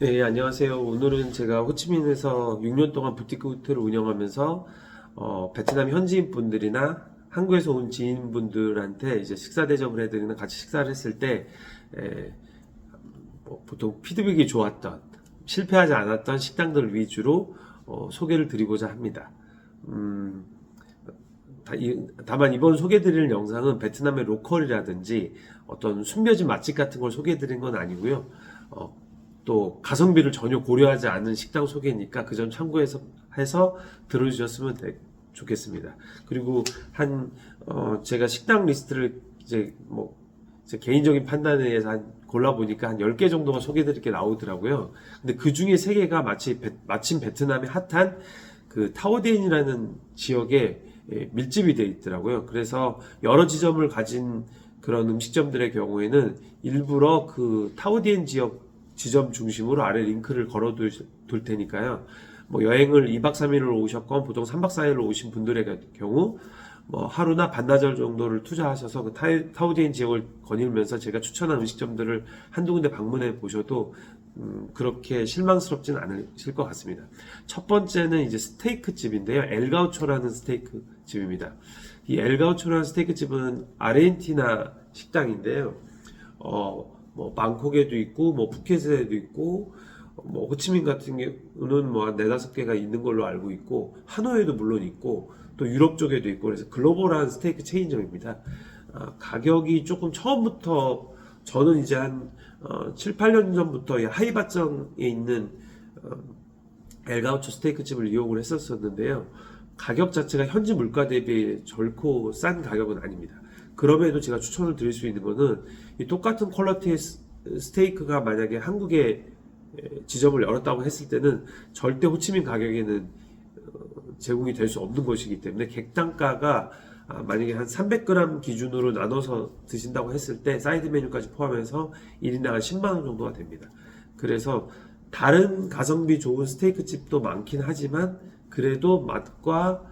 네, 안녕하세요. 오늘은 제가 호치민에서 6년 동안 부티크 호텔을 운영하면서 베트남 현지인 분들이나 한국에서 온 지인분들한테 이제 식사 대접을 해드리는 같이 식사를 했을 때 보통 피드백이 좋았던 실패하지 않았던 식당들 위주로 소개를 드리고자 합니다. 음, 다만 이번 소개드릴 영상은 베트남의 로컬이라든지 어떤 숨겨진 맛집 같은 걸 소개드린 건 아니고요. 또 가성비를 전혀 고려하지 않은 식당 소개니까 그 점 참고해서 들어주셨으면 좋겠습니다. 그리고 제가 식당 리스트를 제 개인적인 판단에 의해서 골라보니까 한 10개 정도가 소개드릴 게 나오더라고요. 근데 그 중에 3개가 마침 베트남의 핫한 그 타오디엔이라는 지역에 밀집이 되어 있더라고요. 그래서 여러 지점을 가진 그런 음식점들의 경우에는 일부러 그 타오디엔 지점 중심으로 아래 링크를 걸어둘 테니까요. 뭐 여행을 2박 3일로 오셨건 보통 3박 4일로 오신 분들의 경우 뭐 하루나 반나절 정도를 투자하셔서 그 타오디엔 지역을 거닐면서 제가 추천한 음식점들을 한두 군데 방문해 보셔도 그렇게 실망스럽진 않으실 것 같습니다. 첫 번째는 이제 스테이크 집인데요. 엘가우초라는 스테이크 집입니다. 이 엘가우초라는 스테이크 집은 아르헨티나 식당인데요. 뭐 방콕에도 있고 뭐 푸켓에도 있고 뭐 호치민 같은 경우는 뭐 한 4-5개가 있는 걸로 알고 있고 하노이에도 물론 있고 또 유럽 쪽에도 있고 그래서 글로벌한 스테이크 체인점입니다. 가격이 조금 처음부터 저는 이제 한 7, 8년 전부터 하이바정에 있는 엘가우초 스테이크 집을 이용을 했었는데요. 가격 자체가 현지 물가 대비 결코 싼 가격은 아닙니다. 그럼에도 제가 추천을 드릴 수 있는 거는 이 똑같은 퀄리티의 스테이크가 만약에 한국에 지점을 열었다고 했을 때는 절대 호치민 가격에는 제공이 될 수 없는 것이기 때문에 객단가가 만약에 한 300g 기준으로 나눠서 드신다고 했을 때 사이드 메뉴까지 포함해서 1인당 한 10만원 정도가 됩니다. 그래서 다른 가성비 좋은 스테이크 집도 많긴 하지만 그래도 맛과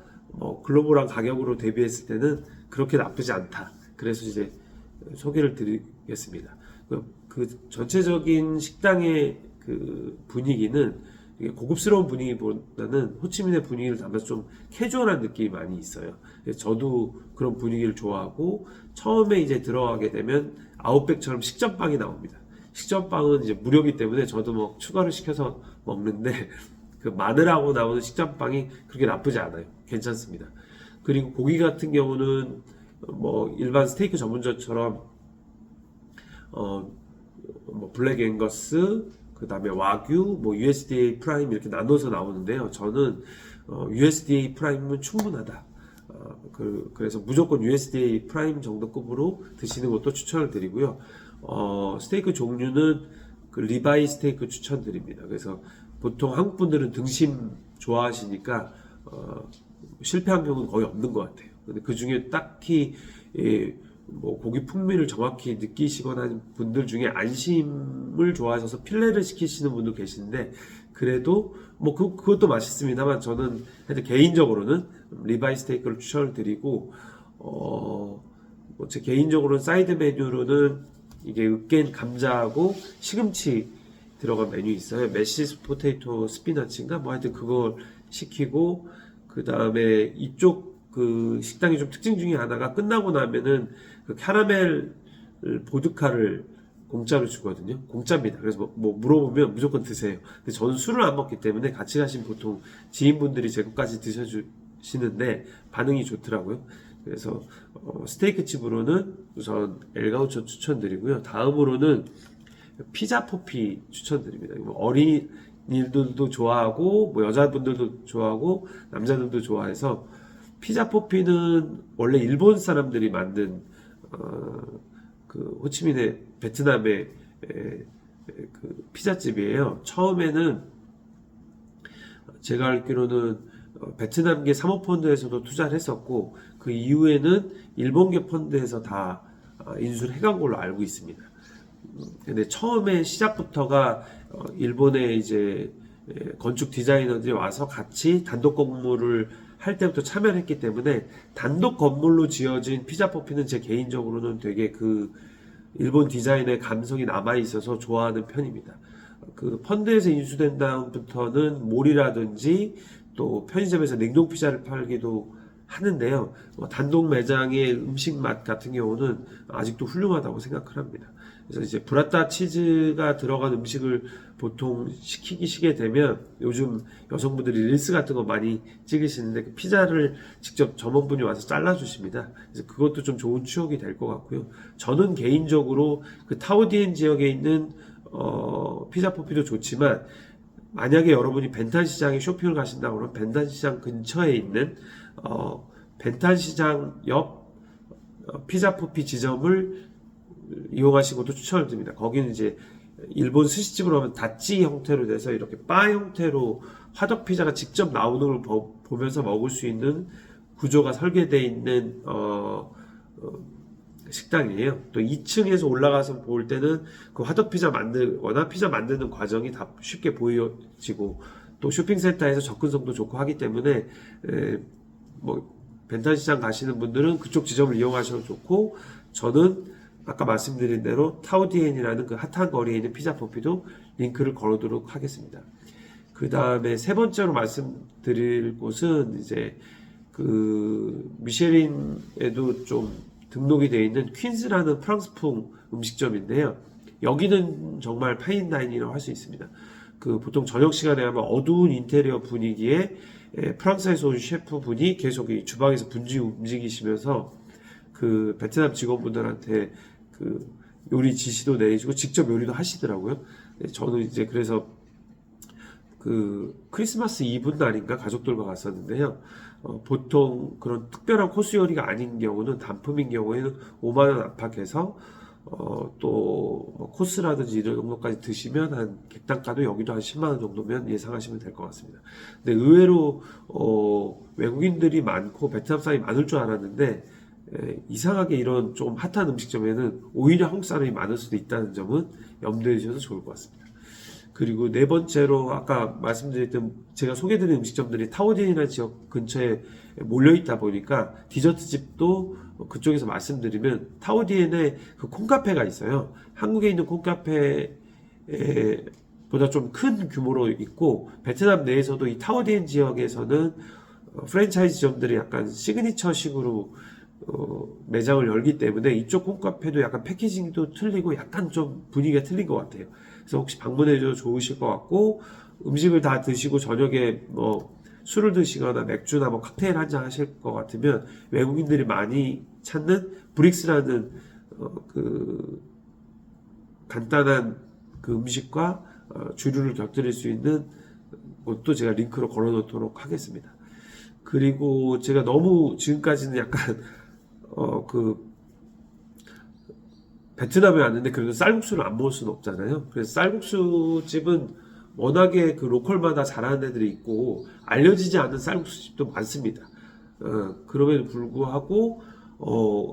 글로벌한 가격으로 대비했을 때는 그렇게 나쁘지 않다. 그래서 이제 소개를 드리겠습니다. 그 전체적인 식당의 그 분위기는 고급스러운 분위기보다는 호치민의 분위기를 담아서 좀 캐주얼한 느낌이 많이 있어요. 저도 그런 분위기를 좋아하고 처음에 이제 들어가게 되면 아웃백처럼 식전빵이 나옵니다. 식전빵은 이제 무료이기 때문에 저도 뭐 추가로 시켜서 먹는데 그 마늘하고 나오는 식전빵이 그렇게 나쁘지 않아요. 괜찮습니다. 그리고 고기 같은 경우는 뭐 일반 스테이크 전문점처럼 뭐 블랙 앵거스, 그 다음에 와규, 뭐 USDA 프라임 이렇게 나눠서 나오는데요. 저는 USDA 프라임은 충분하다. 그래서 무조건 USDA 프라임 정도급으로 드시는 것도 추천을 드리고요. 스테이크 종류는 그 리바이 스테이크 추천드립니다. 그래서 보통 한국 분들은 등심 좋아하시니까 실패한 경우는 거의 없는 것 같아요. 근데 그 중에 딱히 뭐 고기 풍미를 정확히 느끼시거나 하는 분들 중에 안심을 좋아하셔서 필레를 시키시는 분도 계시는데 그래도 뭐 그것도 맛있습니다만 저는 하여튼 개인적으로는 리바이 스테이크를 추천을 드리고 뭐제 개인적으로는 사이드 메뉴로는 이게 으깬 감자하고 시금치 들어간 메뉴 있어요. 메시 포테이토 스피너치인가 뭐 하여튼 그걸 시키고 그 다음에 이쪽 그 식당이 좀 특징 중에 하나가 끝나고 나면은 그 캐러멜 보드카를 공짜로 주거든요. 공짜입니다. 그래서 뭐 물어보면 무조건 드세요. 근데 저는 술을 안 먹기 때문에 같이 가신 보통 지인분들이 제 것까지 드셔주시는데 반응이 좋더라고요. 그래서 스테이크 집으로는 우선 엘가우초 추천드리고요. 다음으로는 피자 포피 추천드립니다. 어린이들도 좋아하고 뭐 여자분들도 좋아하고 남자들도 좋아해서 피자 포피는 원래 일본 사람들이 만든 그 호치민의 베트남의 그 피자집이에요. 처음에는 제가 알기로는 베트남계 사모펀드에서도 투자를 했었고 그 이후에는 일본계 펀드에서 다 인수를 해간 걸로 알고 있습니다. 근데 처음에 시작부터가 일본의 이제 건축 디자이너들이 와서 같이 단독 건물을 할 때부터 참여를 했기 때문에 단독 건물로 지어진 피자 퍼피는 제 개인적으로는 되게 그 일본 디자인의 감성이 남아 있어서 좋아하는 편입니다. 그 펀드에서 인수된 다음부터는 몰이라든지 또 편의점에서 냉동 피자를 팔기도 하는데요. 단독 매장의 음식 맛 같은 경우는 아직도 훌륭하다고 생각을 합니다. 그래서 이제 브라타 치즈가 들어간 음식을 보통 시키게 되면 요즘 여성분들이 릴스 같은 거 많이 찍으시는데 그 피자를 직접 점원분이 와서 잘라주십니다. 그래서 그것도 좀 좋은 추억이 될 것 같고요. 저는 개인적으로 그 타오디엔 지역에 있는 피자 포피도 좋지만 만약에 여러분이 벤탄 시장에 쇼핑을 가신다고 그러면 벤탄 시장 근처에 있는 벤탄 시장 옆 피자 포피 지점을 이용하신 것도 추천을 드립니다. 거기는 이제 일본 스시집으로 하면 다찌 형태로 돼서 이렇게 바 형태로 화덕 피자가 직접 나오는 걸 보면서 먹을 수 있는 구조가 설계되어 있는 식당이에요. 또 2층에서 올라가서 볼 때는 그 화덕 피자 워낙 피자 만드는 과정이 다 쉽게 보여지고 또 쇼핑센터에서 접근성도 좋고 하기 때문에 뭐 벤탄 시장 가시는 분들은 그쪽 지점을 이용하셔도 좋고 저는 아까 말씀드린 대로 타오디엔이라는 그 핫한 거리에 있는 피자 포피도 링크를 걸어두도록 하겠습니다. 그 다음에 세 번째로 말씀드릴 곳은 이제 그 미쉐린에도 좀 등록이 되어 있는 퀸즈라는 프랑스풍 음식점인데요. 여기는 정말 파인다이닝이라고 할 수 있습니다. 그 보통 저녁 시간에 하면 어두운 인테리어 분위기에 프랑스에서 온 셰프분이 계속 이 주방에서 분주히 움직이시면서 그 베트남 직원분들한테 그 요리 지시도 내주고 직접 요리도 하시더라고요. 저는 이제 그래서 그 크리스마스 이브 날인가 가족들과 갔었는데요. 보통 그런 특별한 코스 요리가 아닌 경우는 단품인 경우에는 5만 원 안팎에서 또뭐 코스라든지 이런 정도까지 드시면 한 객단가도 여기도 한 10만 원 정도면 예상하시면 될 것 같습니다. 근데 의외로 외국인들이 많고 베트남 사람이 많을 줄 알았는데 이상하게 이런 좀 핫한 음식점에는 오히려 한국 사람이 많을 수도 있다는 점은 염두에 두셔도 좋을 것 같습니다. 그리고 네 번째로 아까 말씀드렸던 제가 소개드린 음식점들이 타오디엔이라는 지역 근처에 몰려있다 보니까 디저트집도 그쪽에서 말씀드리면 타오디엔에 그 콩카페가 있어요. 한국에 있는 콩카페 보다 좀 큰 규모로 있고 베트남 내에서도 이 타오디엔 지역에서는 프랜차이즈점들이 약간 시그니처식으로 매장을 열기 때문에 이쪽 콩카페도 약간 패키징도 틀리고 약간 좀 분위기가 틀린 것 같아요. 그래서 혹시 방문해줘도 좋으실 것 같고 음식을 다 드시고 저녁에 뭐 술을 드시거나 맥주나 뭐 칵테일 한잔 하실 것 같으면 외국인들이 많이 찾는 브릭스라는 그 간단한 그 음식과 주류를 곁들일 수 있는 곳도 제가 링크로 걸어 놓도록 하겠습니다. 그리고 제가 너무 지금까지는 약간 그 베트남에 왔는데 그래도 쌀국수를 안 먹을 수는 없잖아요. 그래서 쌀국수 집은 워낙에 그 로컬마다 잘하는 애들이 있고 알려지지 않은 쌀국수 집도 많습니다. 그럼에도 불구하고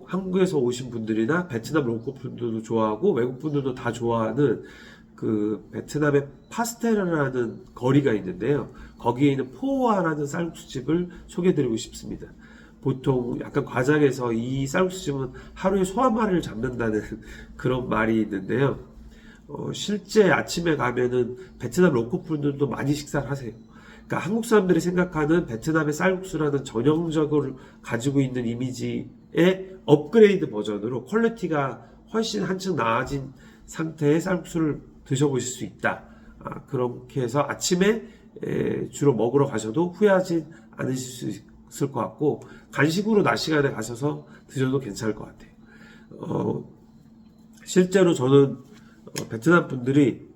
한국에서 오신 분들이나 베트남 로컬 분들도 좋아하고 외국 분들도 다 좋아하는 그 베트남의 파스텔라라는 거리가 있는데요. 거기에 있는 포와라는 쌀국수집을 소개해드리고 싶습니다. 보통 약간 과장해서 이 쌀국수집은 하루에 소 한 마리를 잡는다는 그런 말이 있는데요. 실제 아침에 가면은 베트남 로컬 분들도 많이 식사를 하세요. 그러니까 한국 사람들이 생각하는 베트남의 쌀국수라는 전형적으로 가지고 있는 이미지의 업그레이드 버전으로 퀄리티가 훨씬 한층 나아진 상태의 쌀국수를 드셔보실 수 있다. 그렇게 해서 아침에 주로 먹으러 가셔도 후회하지 않으실 수 있을 것 같고 간식으로 낮 시간에 가셔서 드셔도 괜찮을 것 같아요. 실제로 저는 베트남 분들이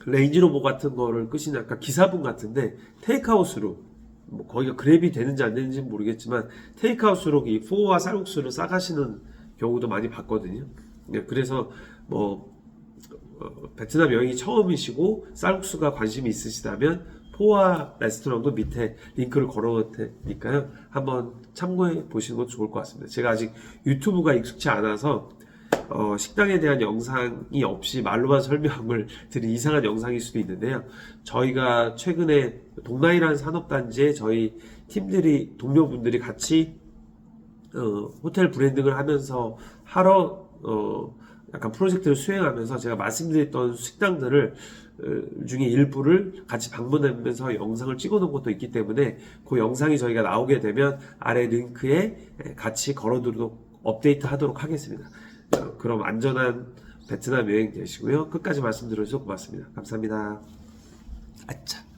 레인지로버 같은 거를 끄시는 약간 기사분 같은데 테이크아웃으로 뭐 거기가 그랩이 되는지 안 되는지 모르겠지만 테이크아웃으로 이 포와 쌀국수를 싸가시는 경우도 많이 봤거든요. 그래서 뭐 베트남 여행이 처음이시고 쌀국수가 관심이 있으시다면 포와 레스토랑도 밑에 링크를 걸어놓을 테니까요. 한번 참고해 보시는 것도 좋을 것 같습니다. 제가 아직 유튜브가 익숙치 않아서 식당에 대한 영상이 없이 말로만 설명을 드린 이상한 영상일 수도 있는데요. 저희가 최근에 동나이라는 산업단지에 저희 팀들이 동료분들이 같이 호텔 브랜딩을 하면서 하러 약간 프로젝트를 수행하면서 제가 말씀드렸던 식당들을 중에 일부를 같이 방문하면서 영상을 찍어 놓은 것도 있기 때문에 그 영상이 저희가 나오게 되면 아래 링크에 같이 걸어두도록 업데이트 하도록 하겠습니다. 그럼 안전한 베트남 여행 되시고요. 끝까지 말씀드려주셔서 고맙습니다. 감사합니다. 아차.